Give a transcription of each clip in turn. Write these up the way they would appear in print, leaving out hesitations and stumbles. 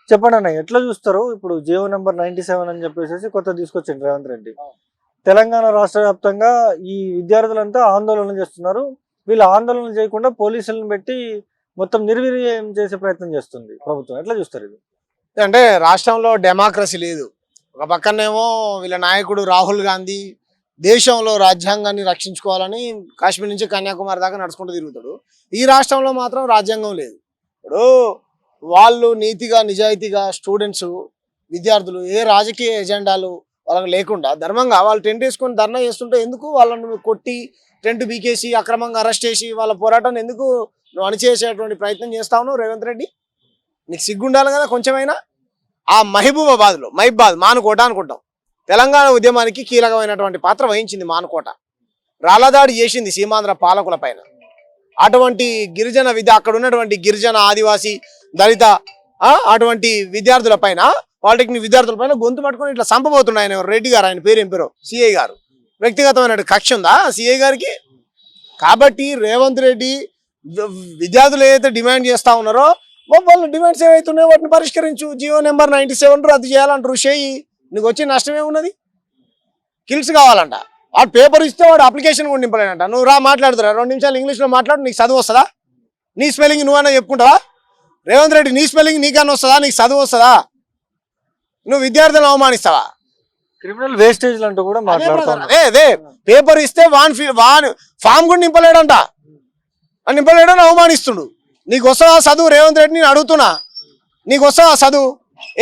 చెప్పండి అన్న, ఎట్లా చూస్తారు ఇప్పుడు జియో నెంబర్ 97 అని చెప్పేసి కొత్త తీసుకొచ్చింది రేవంత్ రెడ్డి. తెలంగాణ రాష్ట్ర వ్యాప్తంగా ఈ విద్యార్థులంతా ఆందోళన చేస్తున్నారు. వీళ్ళు ఆందోళన చేయకుండా పోలీసులను పెట్టి మొత్తం నిర్వీర్యం చేసే ప్రయత్నం చేస్తుంది ప్రభుత్వం. ఎట్లా చూస్తారు ఇది? అంటే రాష్ట్రంలో డెమోక్రసీ లేదు. ఒక పక్కనేమో వీళ్ళ నాయకుడు రాహుల్ గాంధీ దేశంలో రాజ్యాంగాన్ని రక్షించుకోవాలని కాశ్మీర్ నుంచి కన్యాకుమారి దాకా నడుచుకుంటూ తిరుగుతాడు. ఈ రాష్ట్రంలో మాత్రం రాజ్యాంగం లేదు. ఇప్పుడు వాళ్ళు నీతిగా నిజాయితీగా స్టూడెంట్స్ విద్యార్థులు ఏ రాజకీయ ఎజెండాలు వాళ్ళకి లేకుండా ధర్మంగా వాళ్ళు టెంట్ వేసుకొని ధర్నా చేస్తుంటే ఎందుకు వాళ్ళను కొట్టి టెంట్ బీకేసి అక్రమంగా అరెస్ట్ చేసి వాళ్ళ పోరాటాన్ని ఎందుకు నువ్వు అణిచేసేటువంటి ప్రయత్నం చేస్తా ఉన్నావు రేవంత్ రెడ్డి? నీకు సిగ్గుండాలి కదా కొంచెమైనా. ఆ మహబూబాబాద్ మానుకోట అనుకుంటాం, తెలంగాణ ఉద్యమానికి కీలకమైనటువంటి పాత్ర వహించింది మానుకోట. రాళ్ళదాడి చేసింది సీమాంధ్ర పాలకుల పైన. అటువంటి గిరిజన అక్కడ ఉన్నటువంటి గిరిజన ఆదివాసీ దళిత అటువంటి విద్యార్థుల పైన పాలిటెక్నిక్ విద్యార్థుల పైన గొంతు పట్టుకొని ఇట్లా చంపబోతున్నాయి. ఆయన రెడ్డి గారు, ఆయన పేరు ఏం పేరు, సిఐ గారు. వ్యక్తిగతమైన కక్ష ఉందా సిఐ గారికి? కాబట్టి రేవంత్ రెడ్డి విద్యార్థులు ఏదైతే డిమాండ్ చేస్తా ఉన్నారో వాళ్ళు డిమాండ్స్ ఏవైతున్నాయో వాటిని పరిష్కరించు. జియో నెంబర్ 97 రద్దు చేయాలంటారు. చేయి, నీకు వచ్చే నష్టమే ఉన్నది. కిల్స్ కావాలంట, వాడు పేపర్ ఇస్తే వాడు అప్లికేషన్ కూడా నింపలేనంట. నువ్వు రా మాట్లాడుతురా 2 నిమిషాలు ఇంగ్లీష్లో మాట్లాడు, నీకు చదువు వస్తుందా? నీ స్పెల్లింగ్ నువ్వన్నా చెప్పుకుంటావా? రేవంత్ రెడ్డి నీ స్పెల్లింగ్ నీకన్నా వస్తుందా? నీకు చదువు వస్తుందా? నువ్వు విద్యార్థులను అవమానిస్తావా? క్రిమినల్ వేస్టేజ్ అంటూ కూడా మాట్లాడుతున్నారు. అదే పేపర్ ఇస్తే ఫామ్ కూడా నింపలేడంట, నింపలేడని అవమానిస్తుడు. నీకు వస్తుందా చదువు? రేవంత్ రెడ్డి నేను అడుగుతున్నా, నీకు వస్తుందా చదువు?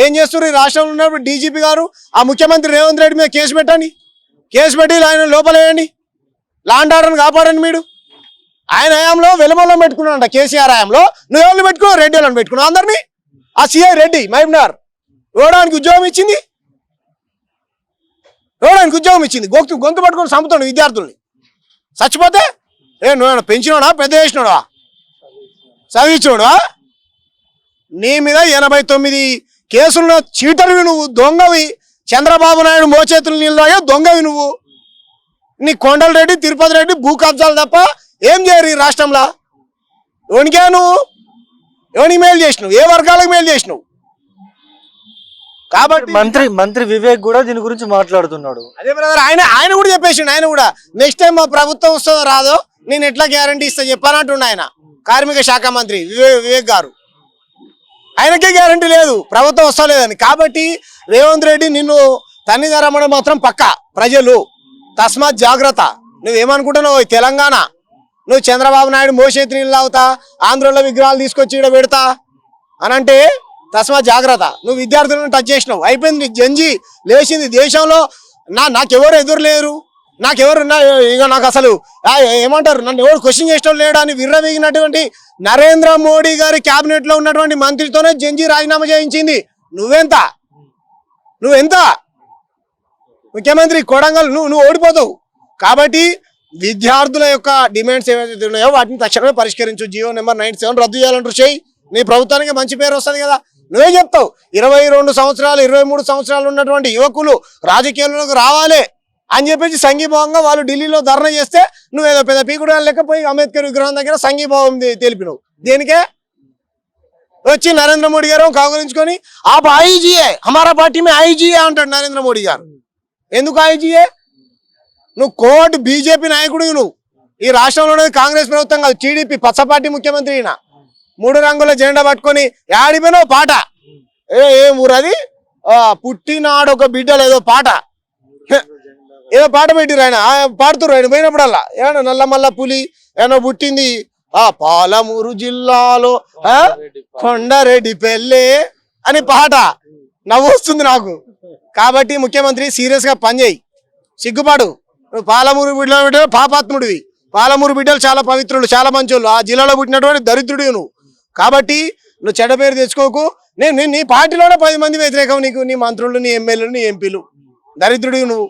ఏం చేస్తున్నారు ఈ రాష్ట్రంలో ఉన్నప్పుడు డీజీపీ గారు ఆ ముఖ్యమంత్రి రేవంత్ రెడ్డి మీద కేసు పెట్టండి, కేసు పెట్టి ఆయన లోపలేయండి, లా అండ్ ఆర్డర్ని కాపాడండి. మీరు ఆయన హయాంలో వెలుమల్లో పెట్టుకున్నాడంట, కేసీఆర్ హయాంలో. నువ్వు ఎవరిని పెట్టుకున్నావు? రెడ్డి వాళ్ళని పెట్టుకున్నావు అందరినీ. ఆ సిఐ రెడ్డి మహబూబ్నగర్ ఇవ్వడానికి ఉద్యోగం ఇచ్చింది, గొంతు పట్టుకొని చంపుతాడు విద్యార్థుల్ని. చచ్చిపోతే నువ్వేనా పెంచినోడా, పెద్ద చేసినోడా, చదివించినోడా? నీ మీద 89 కేసులున్న చీటర్వి నువ్వు, దొంగవి. చంద్రబాబు నాయుడు మోచేతులు నీళ్ళు దొంగవి నువ్వు. నీ కొండలరెడ్డి, తిరుపతి రెడ్డి భూ కబ్జాలు తప్ప ఏం చేయరు ఈ రాష్ట్రంలో. ఎవరికే నువ్వు, ఎవరికి మేలు చేసినావు, ఏ వర్గాలకు మేలు చేసినావు? కాబట్టి మంత్రి వివేక్ కూడా దీని గురించి మాట్లాడుతున్నాడు. అదే బ్రదర్, ఆయన కూడా చెప్పేసిండు. ఆయన కూడా నెక్స్ట్ టైం మా ప్రభుత్వం వస్తుందో రాదో నేను ఎట్లా గ్యారంటీ ఇస్తా చెప్పానంటుండ ఆయన. కార్మిక శాఖ మంత్రి వివేక్ గారు, ఆయనకే గ్యారంటీ లేదు ప్రభుత్వం వస్తలేదని. కాబట్టి రేవంత్ రెడ్డి నిన్ను తన్నిదరమ్మడం మాత్రం పక్క ప్రజలు. తస్మాత్ జాగ్రత్త. నువ్వేమనుకుంటున్నావు తెలంగాణ? నువ్వు చంద్రబాబు నాయుడు మోసేతి నీళ్ళు తాగుతా, ఆంధ్రలో విగ్రహాలు తీసుకొచ్చి ఈడ పెడతా అనంటే తస్మాత్ జాగ్రత్త. నువ్వు విద్యార్థులను టచ్ చేసినావు, అయిపోయింది. జంజీ లేచింది దేశంలో. నాకెవరు ఎదురు లేరు, నాకెవరు ఇక నాకు అసలు ఏమంటారు, నన్ను ఎవరు క్వశ్చన్ చేసడం లేడు అని విర్రవీగినటువంటి నరేంద్ర మోడీ గారి క్యాబినెట్ లో ఉన్నటువంటి మంత్రితోనే జంజీ రాజీనామా చేయించింది. నువ్వెంత ముఖ్యమంత్రి కొడంగల్, నువ్వు ఓడిపోతావు. కాబట్టి విద్యార్థుల యొక్క డిమాండ్స్ ఏవైతే ఉన్నాయో వాటిని తక్షణమే పరిష్కరించు. జియో నెంబర్ 97 రద్దు చేయాలంటారు. చేయి, నీ ప్రభుత్వానికి మంచి పేరు వస్తుంది కదా. నువ్వే చెప్తావు 22 సంవత్సరాలు 23 సంవత్సరాలు ఉన్నటువంటి యువకులు రాజకీయాల్లోకి రావాలి అని చెప్పేసి సంఘీభావంగా వాళ్ళు ఢిల్లీలో ధర్నా చేస్తే నువ్వేదో పెద్ద పీకుడు లేకపోయి అంబేద్కర్ విగ్రహం దగ్గర సంఘీభావం తెలిపినవు. దేనికే? వచ్చి నరేంద్ర మోడీ గారు కాగులించుకొని आप आईजिए हमारा पार्टी में आईजिए అంటాడు నరేంద్ర మోడీ గారు. ఎందుకు ఆईजिए? నువ్వు కోట్ బీజేపీ నాయకుడు. నువ్వు ఈ రాష్ట్రంలో కాంగ్రెస్ ప్రభుత్వం కాదు, టీడీపీ పచ్చ పార్టీ ముఖ్యమంత్రి. 3 రంగుల జెండా పట్టుకొని ఆడిపోయినావు. పాట ఏం ఊరది, పుట్టినాడు ఒక బిడ్డలు ఏదో పాట పెట్టిరు. ఆయన పాడుతురు. ఆయన పోయినప్పుడల్లా ఏమన్నా నల్లమల్ల పులి ఏమో పుట్టింది పాలమూరు జిల్లాలో కొండరెడ్డి పెళ్ళే అని పాట. నవ్వు వస్తుంది నాకు. కాబట్టి ముఖ్యమంత్రి సీరియస్ గా పనిచేయి, సిగ్గుపాడు. నువ్వు పాలమూరు బిడ్డలు పాపాత్ముడివి. పాలమూరు బిడ్డలు చాలా పవిత్రులు, చాలా మంచోళ్ళు. ఆ జిల్లాలో పుట్టినటువంటి దరిద్రుడివి నువ్వు. కాబట్టి నువ్వు చెడ్డ పేరు తెచ్చుకోకు. నేను నీ పార్టీలోనే 10 మంది వ్యతిరేకం నీకు, నీ మంత్రులు, నీ ఎమ్మెల్యేలు, నీ ఎంపీలు. దరిద్రుడివి నువ్వు.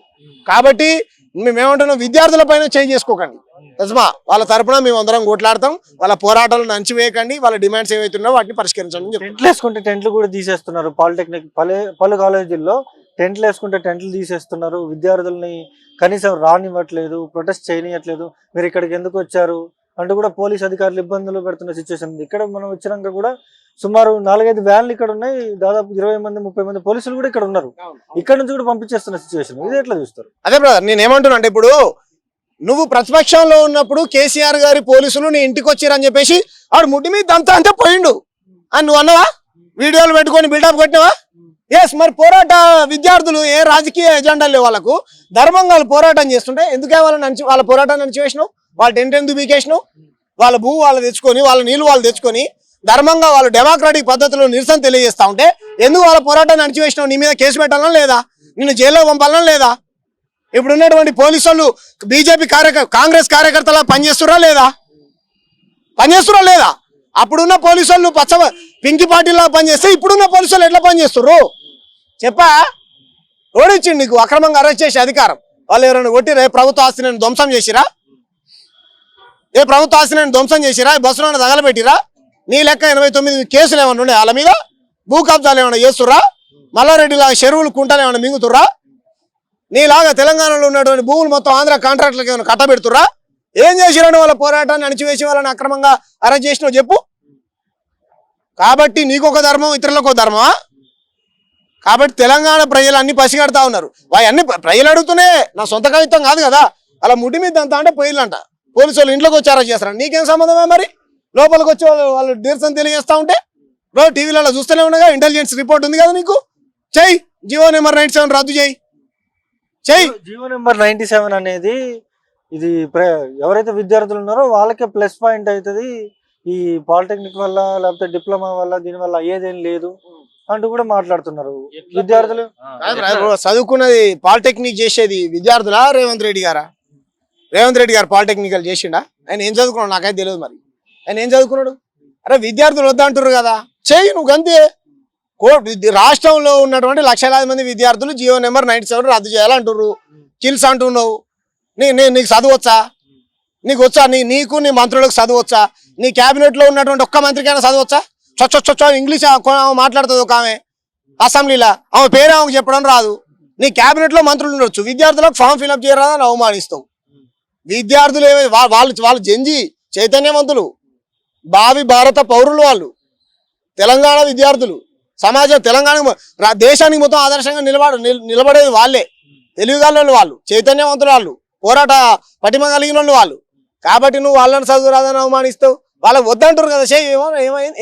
కాబట్టి మేమేమంటున్నాం, విద్యార్థుల పైన చేంజ్ చేసుకోకండి. నిజమా? వాళ్ళ తరపున మేము అందరం కొట్లాడతాం. వాళ్ళ పోరాటాలను అంచివేయకండి. వాళ్ళ డిమాండ్స్ ఏవైతున్నాయో వాటిని పరిష్కరించండి. టెంట్లు వేసుకుంటే టెంట్లు కూడా తీసేస్తున్నారు. పాలిటెక్నిక్ పలు కాలేజీల్లో టెంట్లు వేసుకుంటే టెంట్లు తీసేస్తున్నారు. విద్యార్థుల్ని కనీసం రానివ్వట్లేదు, ప్రొటెస్ట్ చేయనివ్వట్లేదు. మీరు ఇక్కడికి ఎందుకు వచ్చారు అంటూ కూడా పోలీస్ అధికారులు ఇబ్బందులు పెడుతున్న సిచ్యువేషన్ ఉంది. ఇక్కడ మనం వచ్చినాక కూడా సుమారు 4-5 వ్యాన్లు ఇక్కడ ఉన్నాయి, దాదాపు 20 మంది 30 మంది పోలీసులు కూడా ఇక్కడ ఉన్నారు. ఇక్కడ నుంచి కూడా పంపించేస్తున్న సిచ్యువేషన్, ఇది ఎట్లా చూస్తారు? అదే బ్రదర్, నేను ఏమంటున్నా అంటే, ఇప్పుడు నువ్వు ప్రతిపక్షంలో ఉన్నప్పుడు కేసీఆర్ గారి పోలీసులు నీ ఇంటికి వచ్చిరని చెప్పేసి ఆడు ముడ్డి మీద దంతా అంటే పోయిండు అని నువ్వు అన్నవా? వీడియోలు పెట్టుకొని బిల్డప్ కొట్టినవా? ఎస్, మరి పోరాట విద్యార్థులు ఏ రాజకీయ ఎజెండా లేవు, వాళ్ళకు ధర్మంగా వాళ్ళు పోరాటం చేస్తుంటే ఎందుకే వాళ్ళ పోరాటాన్ని అణచివేసినావు? వాళ్ళ టెంట్ ఎందుకు బీకేసినావు? వాళ్ళ భూ వాళ్ళు తెచ్చుకొని, వాళ్ళ నీళ్లు వాళ్ళు తెచ్చుకొని ధర్మంగా వాళ్ళు డెమోక్రాటిక్ పద్ధతిలో నిరసన తెలియజేస్తా ఉంటే ఎందుకు వాళ్ళ పోరాటాన్ని అణచివేసినావు? నీ మీద కేసు పెట్టాలనా లేదా? నిన్ను జైల్లో పంపాలనా లేదా? ఇప్పుడు ఉన్నటువంటి పోలీసు వాళ్ళు బీజేపీ కాంగ్రెస్ కార్యకర్తలా పనిచేస్తురా లేదా? అప్పుడున్న పోలీసు వాళ్ళు పింకి పార్టీలా పనిచేస్తే ఇప్పుడున్న పోలీసు వాళ్ళు ఎట్లా పనిచేస్తుర్రు చెప్పా? ఓడిచ్చిండు నీకు అక్రమంగా అరెస్ట్ చేసే అధికారం. వాళ్ళు ఎవరైనా కొట్టిరా? ప్రభుత్వ ఆస్తిని ధ్వంసం చేసిరా? ప్రభుత్వ ఆస్తిని ధ్వంసం చేసిరా? బస్సులను తగలబెట్టిరా? నీ లెక్క 89 కేసులు ఏమన్నా ఉన్నాయి వాళ్ళ మీద? భూ కబ్జాలు ఏమైనా చేస్తుర్రా? మల్లారెడ్డిలాగా చెరువులు కుంటలు ఏమైనా మింగుతుర్రా? నీలాగా తెలంగాణలో ఉన్నటువంటి భూములు మొత్తం ఆంధ్ర కాంట్రాక్టులకు ఏమైనా కట్టబెడుతుర్రా? ఏం చేసిరని వాళ్ళ పోరాటాన్ని అణిచివేసి వాళ్ళని అక్రమంగా అరెస్ట్ చేసినావు చెప్పు? కాబట్టి నీకొక ధర్మం, ఇతరులకు ఒక ధర్మమా? కాబట్టి తెలంగాణ ప్రజలు అన్ని పసిగడతా ఉన్నారు. అన్ని ప్రజలు అడుగుతూనే, నా సొంత కవిత్వం కాదు కదా. అలా ముడి మీద అంతా అంటే పోయిలంట పోలీసు వాళ్ళు ఇంట్లోకి వచ్చి అరెస్ట్ చేస్తారా? నీకేం సంబంధమే? మరి లోపలికి వచ్చి వాళ్ళు నిరసన తెలియజేస్తా ఉంటే రోజు టీవీలలో చూస్తూనే ఉండగా, ఇంటెలిజెన్స్ రిపోర్ట్ ఉంది కదా నీకు. చెయ్యి, జీవో నెంబర్ 97 రద్దు చెయ్యి. జీవో నెంబర్ 97 అనేది ఇది ఎవరైతే విద్యార్థులు ఉన్నారో వాళ్ళకే ప్లస్ పాయింట్ అవుతుంది. ఈ పాలిటెక్నిక్ వల్ల లేకపోతే డిప్లొమా వల్ల దీనివల్ల అయ్యేదేం లేదు అంటూ కూడా మాట్లాడుతున్నారు విద్యార్థులు. చదువుకున్నది పాలిటెక్నిక్ చేసేది విద్యార్థులా రేవంత్ రెడ్డి గారా? రేవంత్ రెడ్డి గారు పాలిటెక్నికల్ చేసిండా? ఆయన ఏం చదువుకున్నాడు నాకైతే తెలియదు. మరి ఆయన ఏం చదువుకున్నాడు? అరే విద్యార్థులు వద్దంటారు కదా, చెయ్యి నువ్వు అంతే. రాష్ట్రంలో ఉన్నటువంటి లక్షలాది మంది విద్యార్థులు జీవో నెంబర్ 97 రద్దు చేయాలంటున్నారు. కిల్స్ అంటున్నావు. నీకు చదువచ్చా? నీకు వచ్చా? నీకు నీ మంత్రులకు చదువచ్చా? నీ క్యాబినెట్ లో ఉన్నటువంటి ఒక్క మంత్రికైనా చదవచ్చా? చొచ్చొచ్చొచ్చో ఇంగ్లీష్ మాట్లాడుతుంది ఒక ఆమె అసెంబ్లీలో, ఆమె పేరు ఆమెకు చెప్పడం రాదు. నీ క్యాబినెట్ లో మంత్రులు ఉండొచ్చు, విద్యార్థులకు ఫామ్ ఫిల్అప్ చేయరాదని అవమానిస్తావు. విద్యార్థులు వాళ్ళు జంజి చైతన్యవంతులు, భావి భారత పౌరులు వాళ్ళు. తెలంగాణ విద్యార్థులు తెలంగాణ దేశానికి మొత్తం ఆదర్శంగా నిలబడేది వాళ్ళే. తెలివిగాళ్ళు వాళ్ళు, చైతన్యవంతులు వాళ్ళు, పోరాట పటిమ కలిగిన వాళ్ళు. కాబట్టి నువ్వు వాళ్ళని చదువు రాదని అవమానిస్తావు. వాళ్ళకి వద్దంటారు కదా.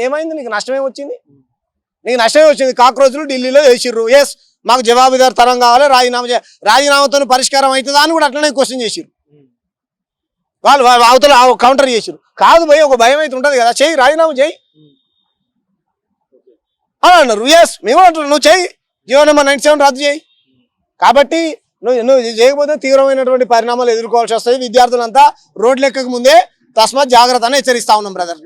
ఏమైంది? నీకు నష్టమేం వచ్చింది? కాక్రోచ్లు ఢిల్లీలో వేసిర్రు. ఎస్, మాకు జవాబుదారు తరం కావాలి, రాజీనామాతో పరిష్కారం అవుతుందా అని కూడా అట్లనే క్వశ్చన్ చేసిర్రు. వాళ్ళు అవతల కౌంటర్ చేసిర్రు. కాదు భయ్, ఒక భయం అయితే ఉంటుంది కదా, చెయ్యి రాజీనామా చెయ్యి అని అన్నారు. ఎస్, మేము అంటున్నాం, నువ్వు చెయ్యి, జీవో నెంబర్ 97 రద్దు చేయి. కాబట్టి నువ్వు చేయకపోతే తీవ్రమైనటువంటి పరిణామాలు ఎదుర్కోవాల్సి వస్తుంది. విద్యార్థులంతా రోడ్లు ఎక్కక ముందే తస్మాత్ జాగ్రత్త అని హెచ్చరిస్తా ఉన్నాం బ్రదర్.